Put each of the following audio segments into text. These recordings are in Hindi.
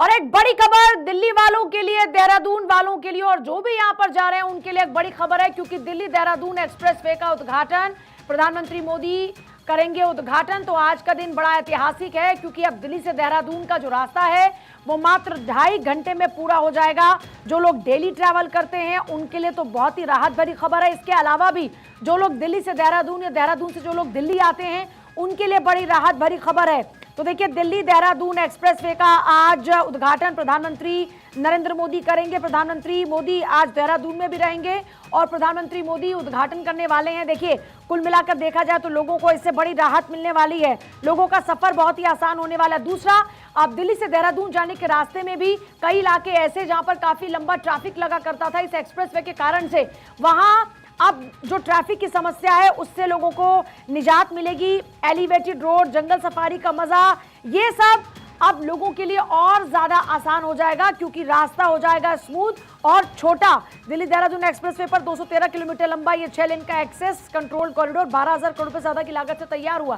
और एक बड़ी खबर दिल्ली वालों के लिए, देहरादून वालों के लिए और जो भी यहां पर जा रहे हैं उनके लिए एक बड़ी खबर है, क्योंकि दिल्ली देहरादून एक्सप्रेसवे का उद्घाटन प्रधानमंत्री मोदी करेंगे। उद्घाटन तो आज का दिन बड़ा ऐतिहासिक है, क्योंकि अब दिल्ली से देहरादून का जो रास्ता है वो मात्र 2.5 घंटे में पूरा हो जाएगा। जो लोग डेली ट्रैवल करते हैं उनके लिए तो बहुत ही राहत भरी खबर है। इसके अलावा भी जो लोग दिल्ली से देहरादून या देहरादून से जो लोग दिल्ली आते हैं उनके लिए बड़ी राहत भरी खबर है। तो देखिए, दिल्ली देहरादून एक्सप्रेसवे का आज उद्घाटन प्रधानमंत्री नरेंद्र मोदी करेंगे। प्रधानमंत्री मोदी आज देहरादून में भी रहेंगे और प्रधानमंत्री मोदी उद्घाटन करने वाले हैं। देखिए, कुल मिलाकर देखा जाए तो लोगों को इससे बड़ी राहत मिलने वाली है, लोगों का सफर बहुत ही आसान होने वाला है। दूसरा, अब दिल्ली से देहरादून जाने के रास्ते में भी कई इलाके ऐसे जहां पर काफी लंबा ट्रैफिक लगा करता था इस एक्सप्रेसवे के कारण से, वहां अब जो ट्रैफिक की समस्या है उससे लोगों को निजात मिलेगी। एलिवेटेड रोड, जंगल सफारी का मजा, ये सब अब लोगों के लिए और ज्यादा आसान हो जाएगा, क्योंकि रास्ता हो जाएगा स्मूथ और छोटा। दिल्ली देहरादून एक्सप्रेसवे पर 213 किलोमीटर लंबा ये 6 लेन का एक्सेस कंट्रोल कॉरिडोर 12,000 करोड़ रुपए से ज्यादा की लागत से तैयार हुआ।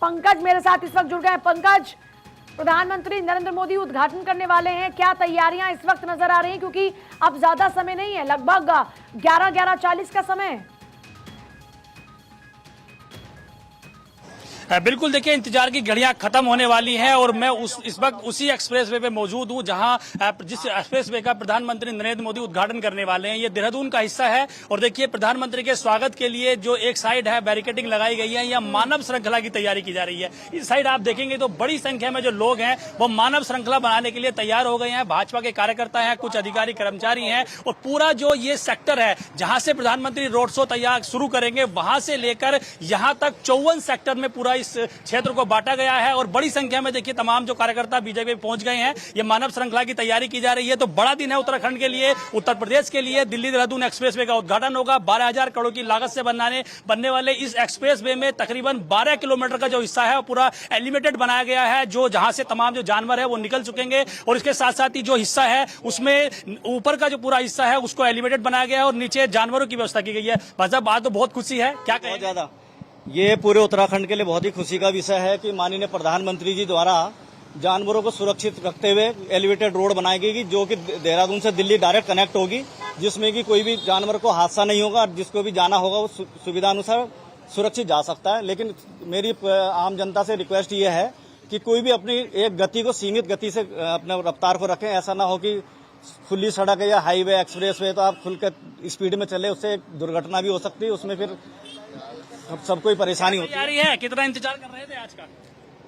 पंकज मेरे साथ इस वक्त जुड़ गए। पंकज, प्रधानमंत्री नरेंद्र मोदी उद्घाटन करने वाले हैं, क्या तैयारियां इस वक्त नजर आ रही हैं? क्योंकि अब ज्यादा समय नहीं है, लगभग 11:40 का समय है। बिल्कुल, देखिए इंतजार की घड़ियां खत्म होने वाली हैं और मैं इस वक्त उसी एक्सप्रेसवे पे मौजूद हूं जहां जिस एक्सप्रेसवे का प्रधानमंत्री नरेंद्र मोदी उद्घाटन करने वाले हैं। ये देहरादून का हिस्सा है और देखिए, प्रधानमंत्री के स्वागत के लिए जो एक साइड है बैरिकेडिंग लगाई गई है, या मानव श्रृंखला की तैयारी की जा रही है। इस साइड आप देखेंगे तो बड़ी संख्या में जो लोग हैं वो मानव श्रृंखला बनाने के लिए तैयार हो गए हैं। भाजपा के कार्यकर्ता हैं, कुछ अधिकारी कर्मचारी हैं और पूरा जो ये सेक्टर है जहां से प्रधानमंत्री रोड शो तैयार शुरू करेंगे, वहां से लेकर यहां तक 54 सेक्टर में पूरा इस क्षेत्र को बांटा गया है और बड़ी संख्या में देखिए तमाम जो कार्यकर्ता बीजेपी पहुंच गए हैं। ये मानव श्रृंखला की तैयारी की जा रही है। तो बड़ा दिन है उत्तराखंड के लिए, उत्तर प्रदेश के लिए। दिल्ली देहरादून एक्सप्रेसवे का उद्घाटन होगा। 12,000 करोड़ की लागत से बनने वाले इस एक्सप्रेसवे में तकरीबन 12 किलोमीटर का जो हिस्सा है वो पूरा एलिवेटेड बनाया गया है, जो जहां से तमाम जो जानवर है वो निकल चुकेंगे और इसके साथ साथ ही जो हिस्सा है उसमें ऊपर का जो पूरा हिस्सा है उसको एलिवेटेड बनाया गया है और नीचे जानवरों की व्यवस्था की गई है। भाई साहब, बात तो बहुत खुशी है, क्या कहें? ज्यादा ये पूरे उत्तराखंड के लिए बहुत ही खुशी का विषय है कि माननीय प्रधानमंत्री जी द्वारा जानवरों को सुरक्षित रखते हुए एलिवेटेड रोड बनाई गई, जो कि देहरादून से दिल्ली डायरेक्ट कनेक्ट होगी, जिसमें कि कोई भी जानवर को हादसा नहीं होगा और जिसको भी जाना होगा वो सुविधा अनुसार सुरक्षित जा सकता है। लेकिन मेरी आम जनता से रिक्वेस्ट ये है कि कोई भी अपनी एक गति को सीमित गति से अपने रफ्तार को रखें। ऐसा ना हो कि खुली सड़क है या हाईवे एक्सप्रेस वे तो आप खुल के स्पीड में चले, उससे दुर्घटना भी हो सकती है, उसमें फिर सबको ही परेशानी होती है। कितना इंतजार कर रहे थे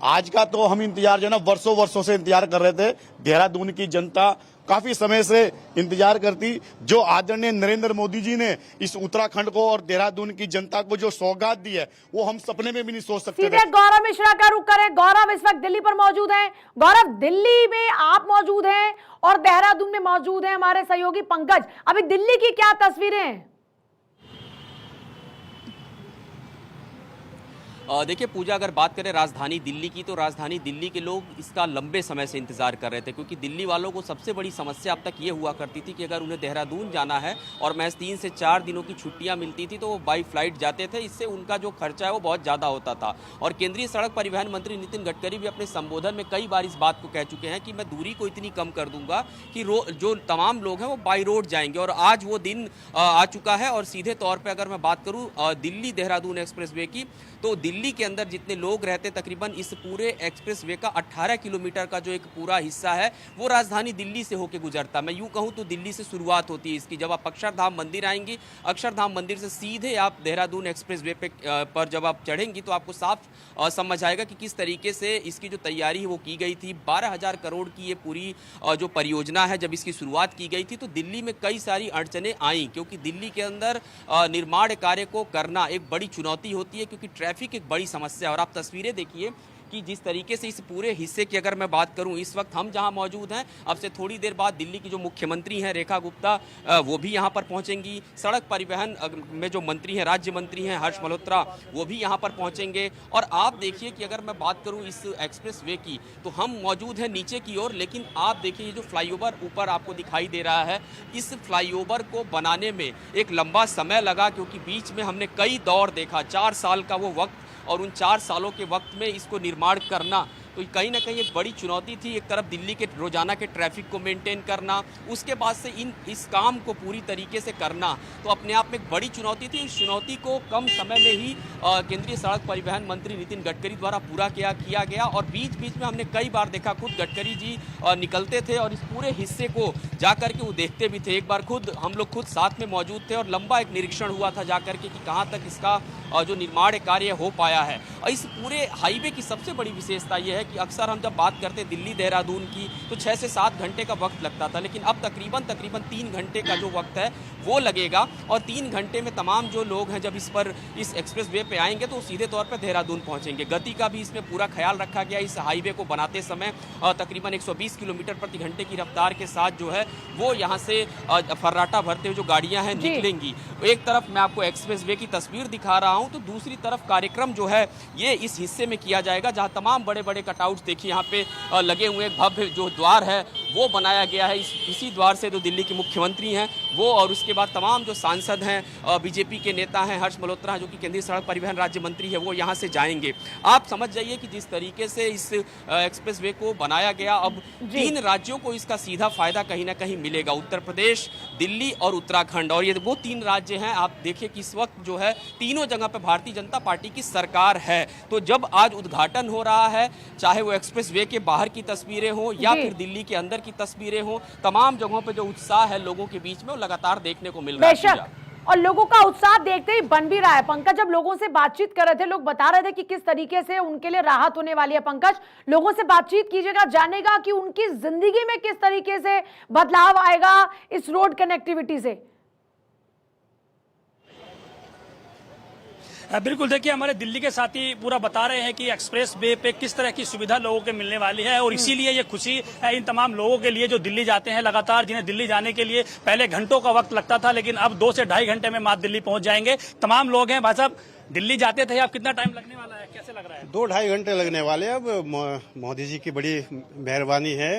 आज का तो हम इंतजार जो है ना वर्षों से इंतजार कर रहे थे। देहरादून की जनता काफी समय से इंतजार करती। जो आदरणीय नरेंद्र मोदी जी ने इस उत्तराखंड को और देहरादून की जनता को जो सौगात दी है वो हम सपने में भी नहीं सोच सकते थे। गौरव मिश्रा का रुख करें। गौरव इस वक्त दिल्ली पर मौजूद हैं। गौरव, दिल्ली में आप मौजूद हैं और देहरादून में मौजूद हैं हमारे सहयोगी पंकज। अभी दिल्ली की क्या तस्वीरें हैं? देखिए पूजा, अगर बात करें राजधानी दिल्ली की, तो राजधानी दिल्ली के लोग इसका लंबे समय से इंतजार कर रहे थे, क्योंकि दिल्ली वालों को सबसे बड़ी समस्या अब तक ये हुआ करती थी कि अगर उन्हें देहरादून जाना है और महज 3 से 4 दिनों की छुट्टियां मिलती थी तो वो बाई फ्लाइट जाते थे। इससे उनका जो खर्चा है वो बहुत ज़्यादा होता था। और केंद्रीय सड़क परिवहन मंत्री नितिन गडकरी भी अपने संबोधन में कई बार इस बात को कह चुके हैं कि मैं दूरी को इतनी कम कर दूंगा कि जो तमाम लोग हैं वो बाई रोड जाएंगे। और आज वो दिन आ चुका है। और सीधे तौर पर अगर मैं बात करूँ दिल्ली देहरादून एक्सप्रेसवे की, तो दिल्ली के अंदर जितने लोग रहते, तकरीबन इस पूरे एक्सप्रेसवे का 18 किलोमीटर का जो एक पूरा हिस्सा है वो राजधानी दिल्ली से होकर गुजरता। मैं यूं कहूं तो दिल्ली से शुरुआत होती है इसकी। जब आप अक्षरधाम मंदिर आएंगी, अक्षरधाम मंदिर से सीधे आप देहरादून एक्सप्रेसवे पर जब आप चढ़ेंगी तो आपको साफ समझ आएगा कि किस तरीके से इसकी जो तैयारी है वो की गई थी। 12,000 करोड़ की ये पूरी जो परियोजना है, जब इसकी शुरुआत की गई थी तो दिल्ली में कई सारी अड़चनें आई, क्योंकि दिल्ली के अंदर निर्माण कार्य को करना एक बड़ी चुनौती होती है, क्योंकि ट्रैफिक एक बड़ी समस्या है। और आप तस्वीरें देखिए कि जिस तरीके से इस पूरे हिस्से की अगर मैं बात करूं, इस वक्त हम जहां मौजूद हैं, अब से थोड़ी देर बाद दिल्ली की जो मुख्यमंत्री हैं रेखा गुप्ता, वो भी यहां पर पहुंचेंगी। सड़क परिवहन में जो मंत्री हैं, राज्य मंत्री हैं हर्ष मल्होत्रा, वो भी यहां पर पहुंचेंगे। और आप देखिए कि अगर मैं बात करूं इस एक्सप्रेसवे की, तो हम मौजूद हैं नीचे की ओर, लेकिन आप देखिए ये जो फ्लाईओवर ऊपर आपको दिखाई दे रहा है, इस फ्लाईओवर को बनाने में एक लंबा समय लगा, क्योंकि बीच में हमने कई दौर देखा। 4 साल का वो वक्त, और उन 4 सालों के वक्त में इसको निर्माण करना तो कहीं ना कहीं एक बड़ी चुनौती थी। एक तरफ दिल्ली के रोजाना के ट्रैफिक को मेंटेन करना, उसके बाद से इस काम को पूरी तरीके से करना, तो अपने आप में एक बड़ी चुनौती थी। इस चुनौती को कम समय में ही केंद्रीय सड़क परिवहन मंत्री नितिन गडकरी द्वारा पूरा किया गया। और बीच बीच में हमने कई बार देखा, खुद गडकरी जी निकलते थे और इस पूरे हिस्से को जाकर के वो देखते भी थे। एक बार हम लोग खुद साथ में मौजूद थे और लंबा एक निरीक्षण हुआ था जाकर के कि कहाँ तक इसका जो निर्माण कार्य हो पाया है। और इस पूरे हाईवे की सबसे बड़ी विशेषता यह है कि अक्सर हम जब बात करते दिल्ली देहरादून की तो 6 से 7 घंटे का वक्त लगता था, लेकिन अब तकरीबन 3 घंटे का जो वक्त है वो लगेगा। और 3 घंटे में तमाम जो लोग हैं जब इस एक्सप्रेस वे पे आएंगे तो सीधे तौर पर देहरादून पहुंचेंगे। गति का भी इसमें पूरा ख्याल रखा गया। इस हाईवे को बनाते समय तकरीबन 120 किलोमीटर प्रति घंटे की रफ्तार के साथ जो है वो यहाँ से फर्राटा भरते हुए जो गाड़ियाँ हैं निकलेंगी। एक तरफ मैं आपको एक्सप्रेस वे की तस्वीर दिखा रहा हूँ, तो दूसरी तरफ कार्यक्रम जो है ये इस हिस्से में किया जाएगा जहाँ तमाम बड़े बड़े कटआउट्स देखिए यहाँ पे लगे हुए। भव्य जो द्वार है वो बनाया गया है। इसी द्वार से जो दिल्ली के मुख्यमंत्री हैं वो और उसके बाद तमाम जो सांसद हैं, बीजेपी के नेता हैं, हर्ष मल्होत्रा जो कि केंद्रीय सड़क परिवहन राज्य मंत्री है, वो यहाँ से जाएंगे। आप समझ जाइए कि जिस तरीके से इस एक्सप्रेस वे को बनाया गया, अब 3 राज्यों को इसका सीधा फायदा कहीं ना कहीं मिलेगा, उत्तर प्रदेश, दिल्ली और उत्तराखंड। और ये वो 3 राज्य हैं। आप देखिए कि इस वक्त जो है तीनों जगह पर भारतीय जनता पार्टी की सरकार है। तो जब आज उद्घाटन हो रहा है, चाहे वो एक्सप्रेस वे के बाहर की तस्वीरें हो या फिर दिल्ली के अंदर की तस्वीरें हो, तमाम जगहों पे जो उत्साह है लोगों के बीच में वो लगातार देखने को मिल रहा है। बेशक, और लोगों का उत्साह देखते ही बन भी रहा है। पंकज, जब लोगों से बातचीत कर रहे थे, लोग बता रहे थे कि किस तरीके से उनके लिए राहत होने वाली है। पंकज, लोगों से बातचीत कीजिएगा, जानेगा कि उनकी जिंदगी में किस तरीके से बदलाव आएगा इस रोड कनेक्टिविटी से। बिल्कुल, देखिए हमारे दिल्ली के साथी पूरा बता रहे हैं कि एक्सप्रेस वे पे किस तरह की सुविधा लोगों के मिलने वाली है और इसीलिए ये खुशी है इन तमाम लोगों के लिए जो दिल्ली जाते हैं लगातार, जिन्हें दिल्ली जाने के लिए पहले घंटों का वक्त लगता था, लेकिन अब 2 से ढाई घंटे में मात्र दिल्ली पहुंच जाएंगे। तमाम लोग हैं। भाई साहब, दिल्ली जाते थे, अब कितना टाइम लगने वाला है, कैसे लग रहा है? 2-2.5 घंटे लगने वाले। अब मोदी जी की बड़ी मेहरबानी है,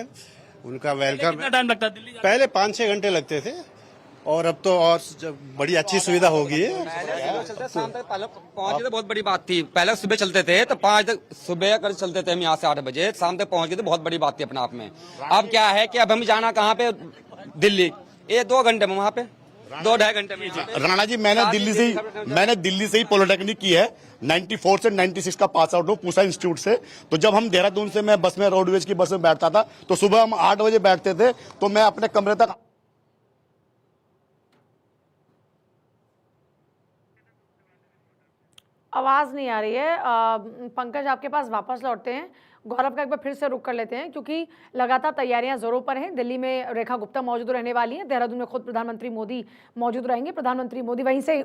उनका वेलकम। कितना टाइम लगता है दिल्ली जाने? पहले 5-6 घंटे लगते थे और अब तो और बड़ी अच्छी सुविधा होगी है। शाम तक पहले पहुंच गए तो बहुत बड़ी बात थी। पहले सुबह चलते थे तो 5 तक सुबह कर चलते थे हम यहाँ से 8 बजे, शाम तक पहुंच गए तो बहुत बड़ी बात थी अपने आप में। अब क्या है कि अब हम जाना कहाँ पे, दिल्ली, ये 2 घंटे में वहाँ पे, 2-2.5 घंटे में। राणा जी, मैंने दिल्ली से ही पॉलिटेक्निक की है। 94 से 96 का पास आउट हूँ पूसा इंस्टीट्यूट से। तो जब हम देहरादून से मैं बस में, रोडवेज की बस में बैठता था तो सुबह हम 8 बजे बैठते थे तो मैं अपने कमरे तक। आवाज नहीं आ रही है। पंकज, आपके पास वापस लौटते हैं। गौरव का एक बार फिर से रुक कर लेते हैं, क्योंकि लगातार तैयारियां जोरों पर हैं। दिल्ली में रेखा गुप्ता मौजूद रहने वाली हैं, देहरादून में खुद प्रधानमंत्री मोदी मौजूद रहेंगे। प्रधानमंत्री मोदी वहीं से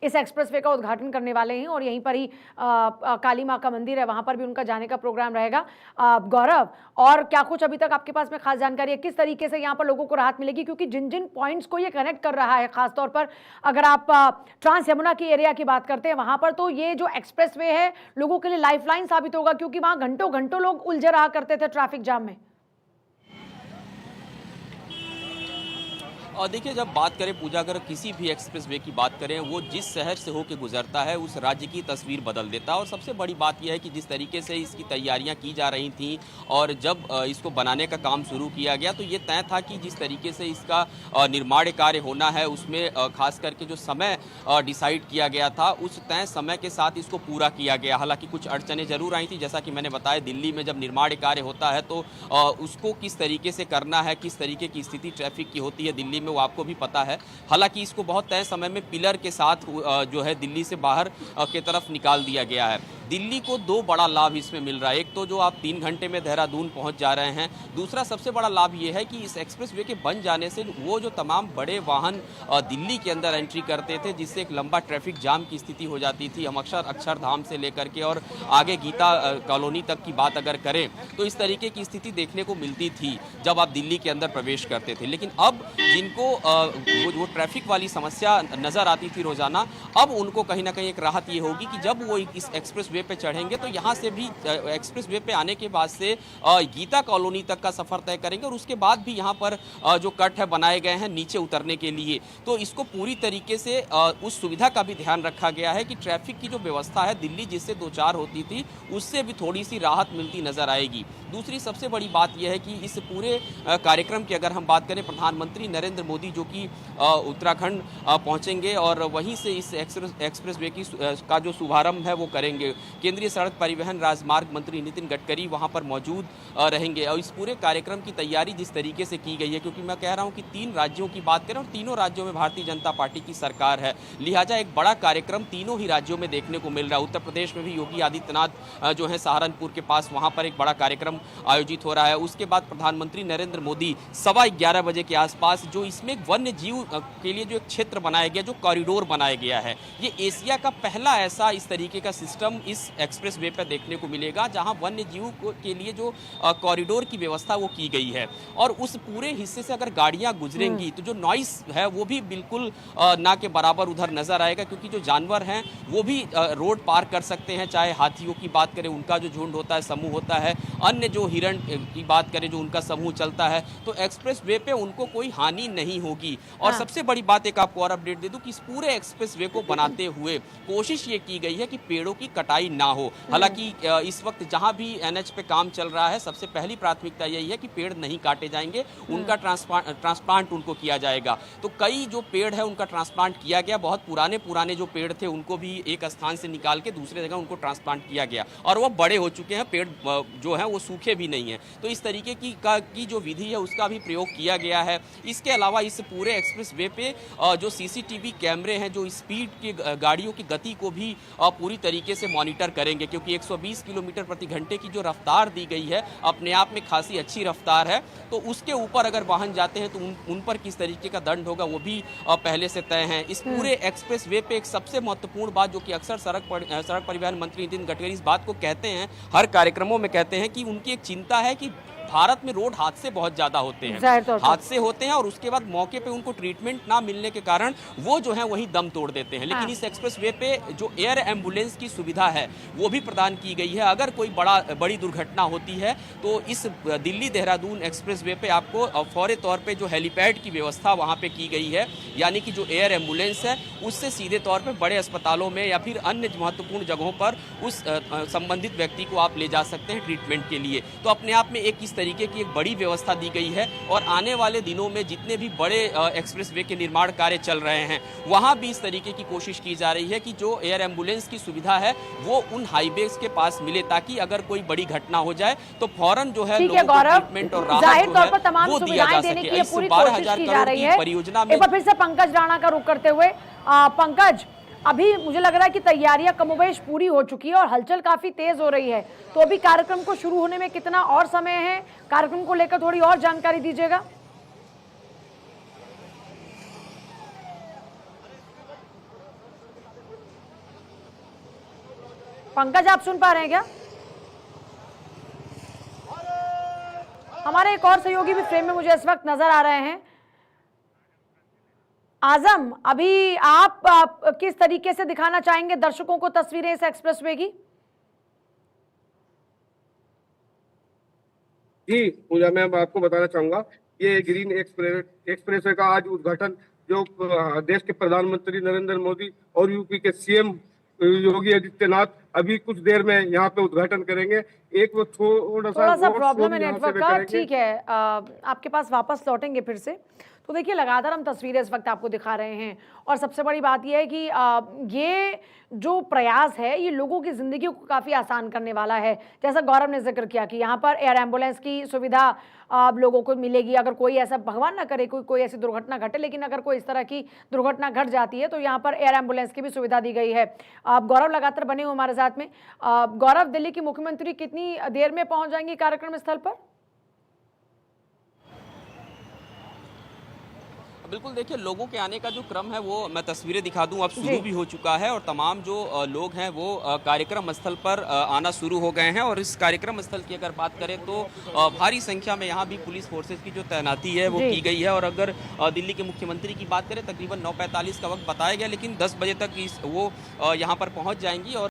इस एक्सप्रेसवे का उद्घाटन करने वाले हैं और यहीं पर ही काली माँ का मंदिर है, वहां पर भी उनका जाने का प्रोग्राम रहेगा। गौरव, और क्या कुछ अभी तक आपके पास में खास जानकारी है, किस तरीके से यहाँ पर लोगों को राहत मिलेगी? क्योंकि जिन जिन पॉइंट्स को ये कनेक्ट कर रहा है, खासतौर पर अगर आप ट्रांस यमुना की एरिया की बात करते हैं, वहां पर तो ये जो एक्सप्रेसवे है लोगों के लिए लाइफलाइन साबित होगा, क्योंकि वहां घंटों घंटों लोग उलझे रहा करते थे ट्रैफिक जाम में। और देखिए, जब बात करें पूजा, अगर किसी भी एक्सप्रेस वे की बात करें, वो जिस शहर से होकर गुजरता है उस राज्य की तस्वीर बदल देता है। और सबसे बड़ी बात यह है कि जिस तरीके से इसकी तैयारियां की जा रही थी और जब इसको बनाने का काम शुरू किया गया तो ये तय था कि जिस तरीके से इसका निर्माण कार्य होना है उसमें खास करके जो समय डिसाइड किया गया था उस तय समय के साथ इसको पूरा किया गया। हालांकि कुछ अड़चनें जरूर आई थी, जैसा कि मैंने बताया, दिल्ली में जब निर्माण कार्य होता है तो उसको किस तरीके से करना है, किस तरीके की स्थिति ट्रैफिक की होती है दिल्ली में, वो आपको भी पता है। हालांकि इसको बहुत तय समय में पिलर के साथ जो है दिल्ली से बाहर की तरफ निकाल दिया गया है। दिल्ली को 2 बड़ा लाभ इसमें मिल रहा है। एक तो जो आप 3 घंटे में देहरादून पहुंच जा रहे हैं, दूसरा सबसे बड़ा लाभ ये है कि इस एक्सप्रेसवे के बन जाने से वो जो तमाम बड़े वाहन दिल्ली के अंदर एंट्री करते थे, जिससे एक लंबा ट्रैफिक जाम की स्थिति हो जाती थी। हम अक्सर अक्षरधाम से लेकर के और आगे गीता कॉलोनी तक की बात अगर करें तो इस तरीके की स्थिति देखने को मिलती थी जब आप दिल्ली के अंदर प्रवेश करते थे। लेकिन अब जिनको जिनको वो ट्रैफिक वाली समस्या नज़र आती थी रोज़ाना, अब उनको कहीं ना कहीं एक राहत ये होगी कि जब वो इस एक्सप्रेस वे पे चढ़ेंगे तो यहाँ से भी एक्सप्रेस वे पे आने के बाद से गीता कॉलोनी तक का सफ़र तय करेंगे और उसके बाद भी यहाँ पर जो कट है बनाए गए हैं नीचे उतरने के लिए, तो इसको पूरी तरीके से उस सुविधा का भी ध्यान रखा गया है कि ट्रैफिक की जो व्यवस्था है दिल्ली जिससे दो चार होती थी उससे भी थोड़ी सी राहत मिलती नजर आएगी। दूसरी सबसे बड़ी बात यह है कि इस पूरे कार्यक्रम की अगर हम बात करें, प्रधानमंत्री नरेंद्र मोदी जो कि उत्तराखंड पहुंचेंगे और वहीं से इस एक्सप्रेस वे का जो शुभारंभ है वो करेंगे। केंद्रीय सड़क परिवहन राजमार्ग मंत्री नितिन गडकरी वहां पर मौजूद रहेंगे और इस पूरे कार्यक्रम की तैयारी जिस तरीके से की गई है, क्योंकि मैं कह रहा हूं कि 3 राज्यों की बात करें और तीनों राज्यों में भारतीय जनता पार्टी की सरकार है, लिहाजा एक बड़ा कार्यक्रम तीनों ही राज्यों में देखने को मिल रहा है। उत्तर प्रदेश में भी योगी आदित्यनाथ जो है सहारनपुर के पास वहां पर एक बड़ा कार्यक्रम आयोजित हो रहा है। उसके बाद प्रधानमंत्री नरेंद्र मोदी 11:15 बजे के आसपास जो इसमें वन्य जीव के लिए जो एक क्षेत्र बनाया गया, जो कॉरिडोर बनाया गया है, ये एशिया का पहला ऐसा इस तरीके का सिस्टम इस एक्सप्रेस वे पर देखने को मिलेगा जहां वन्य जीव के लिए जो कॉरिडोर की व्यवस्था वो की गई है। और उस पूरे हिस्से से अगर गाड़ियां गुजरेंगी तो जो नॉइस है वो भी बिल्कुल ना के बराबर उधर नजर आएगा, क्योंकि जो जानवर हैं वो भी रोड पार कर सकते हैं, चाहे हाथियों की बात करें उनका जो झुंड होता है, समूह होता है, अन्य जो हिरण की बात करें जो उनका समूह चलता है, तो एक्सप्रेस वे पे उनको कोई हानि नहीं होगी। और सबसे बड़ी बात एक आपको और अपडेट दे दूं कि इस पूरे एक्सप्रेस वे को बनाते हुए कोशिश ये की गई है कि पेड़ों की कटाई ना हो। हालांकि इस वक्त जहां भी एनएच पे काम चल रहा है सबसे पहली प्राथमिकता यही है कि पेड़ नहीं काटे जाएंगे, उनका ट्रांसप्लांट उनको किया जाएगा। तो कई जो पेड़ है उनका ट्रांसप्लांट किया गया, बहुत पुराने जो पेड़ थे उनको भी एक स्थान से निकाल के दूसरे जगह उनको ट्रांसप्लांट किया गया और वो बड़े हो चुके हैं, पेड़ जो है वो सूखे भी नहीं है। तो इस तरीके की जो विधि है उसका भी प्रयोग किया गया है। इसके अलावा इस पूरे एक्सप्रेस वे पे जो सीसीटीवी कैमरे हैं जो स्पीड की गाड़ियों की गति को भी पूरी तरीके से मॉनिटर करेंगे, क्योंकि 120 किलोमीटर प्रति घंटे की जो रफ्तार दी गई है अपने आप में खासी अच्छी रफ्तार है, तो उसके ऊपर अगर वाहन जाते हैं तो उन पर किस तरीके का दंड होगा वो भी पहले से तय है। इस पूरे एक्सप्रेस वे पे एक सबसे महत्वपूर्ण बात जो कि अक्सर सड़क परिवहन मंत्री नितिन गडकरी इस बात को कहते हैं, हर कार्यक्रमों में कहते हैं कि उनकी एक चिंता है कि भारत में रोड हादसे बहुत ज्यादा होते हैं, हादसे होते हैं और उसके बाद मौके पे उनको ट्रीटमेंट ना मिलने के कारण वो जो है वहीं दम तोड़ देते हैं। लेकिन इस एक्सप्रेस वे पे जो एयर एम्बुलेंस की सुविधा है वो भी प्रदान की गई है। अगर कोई बड़ी दुर्घटना होती है तो इस दिल्ली देहरादून एक्सप्रेस वे पे आपको फौरी तौर पे जो हेलीपैड की व्यवस्था वहाँ पे की गई है, यानी कि जो एयर एम्बुलेंस है उससे सीधे तौर पर बड़े अस्पतालों में या फिर अन्य महत्वपूर्ण जगहों पर उस संबंधित व्यक्ति को आप ले जा सकते हैं ट्रीटमेंट के लिए। तो अपने आप में एक तरीके की एक बड़ी व्यवस्था दी गई है और आने वाले दिनों में जितने भी बड़े एक्सप्रेस वे के निर्माण कार्य चल रहे हैं वहां भी इस तरीके की कोशिश की जा रही है कि जो एयर एम्बुलेंस की सुविधा है वो उन हाईवेज के पास मिले, ताकि अगर कोई बड़ी घटना हो जाए तो फौरन जो है लोगों को ट्रीटमेंट और राहत जो है वो दिया जा सके। इस 12,000 करोड़ की परियोजना में फिर से पंकज राणा का रुख करते हुए पंकज, अभी मुझे लग रहा है कि तैयारियां कमोबेश पूरी हो चुकी है और हलचल काफी तेज हो रही है, तो अभी कार्यक्रम को शुरू होने में कितना और समय है? कार्यक्रम को लेकर थोड़ी और जानकारी दीजिएगा। पंकज, आप सुन पा रहे हैं क्या? हमारे एक और सहयोगी भी फ्रेम में मुझे इस वक्त नजर आ रहे हैं। आजम, अभी आप किस तरीके से दिखाना चाहेंगे दर्शकों को तस्वीरें इस एक्सप्रेसवे की? जी पूजा मैम, आपको बताना चाहूंगा ये ग्रीन एक्सप्रेसवे का आज उद्घाटन जो देश के प्रधानमंत्री नरेंद्र मोदी और यूपी के सीएम योगी आदित्यनाथ अभी कुछ देर में यहाँ पे उद्घाटन करेंगे। एक वो थोड़ा सा प्रॉब्लम है नेटवर्क का, ठीक है, आपके पास वापस लौटेंगे फिर से। तो देखिए लगातार हम तस्वीरें इस वक्त आपको दिखा रहे हैं और सबसे बड़ी बात यह है कि ये जो प्रयास है ये लोगों की ज़िंदगी को काफ़ी आसान करने वाला है। जैसा गौरव ने जिक्र किया कि यहाँ पर एयर एम्बुलेंस की सुविधा लोगों को मिलेगी। अगर कोई ऐसा, भगवान ना करे कोई ऐसी दुर्घटना घटे, लेकिन अगर कोई इस तरह की दुर्घटना घट जाती है तो यहाँ पर एयर एम्बुलेंस की भी सुविधा दी गई है। गौरव लगातार बने हुए हमारे साथ में। गौरव, दिल्ली की मुख्यमंत्री कितनी देर में पहुँच जाएंगी कार्यक्रम स्थल पर? बिल्कुल, देखिए लोगों के आने का जो क्रम है वो मैं तस्वीरें दिखा दूं, अब शुरू भी हो चुका है और तमाम जो लोग हैं वो कार्यक्रम स्थल पर आना शुरू हो गए हैं। और इस कार्यक्रम स्थल की अगर बात करें तो भारी संख्या में यहाँ भी पुलिस फोर्सेस की जो तैनाती है वो की गई है। और अगर दिल्ली के मुख्यमंत्री की बात करें तकरीबन 9:45 का वक्त बताया गया, लेकिन 10 बजे तक वो यहाँ पर पहुँच जाएंगी। और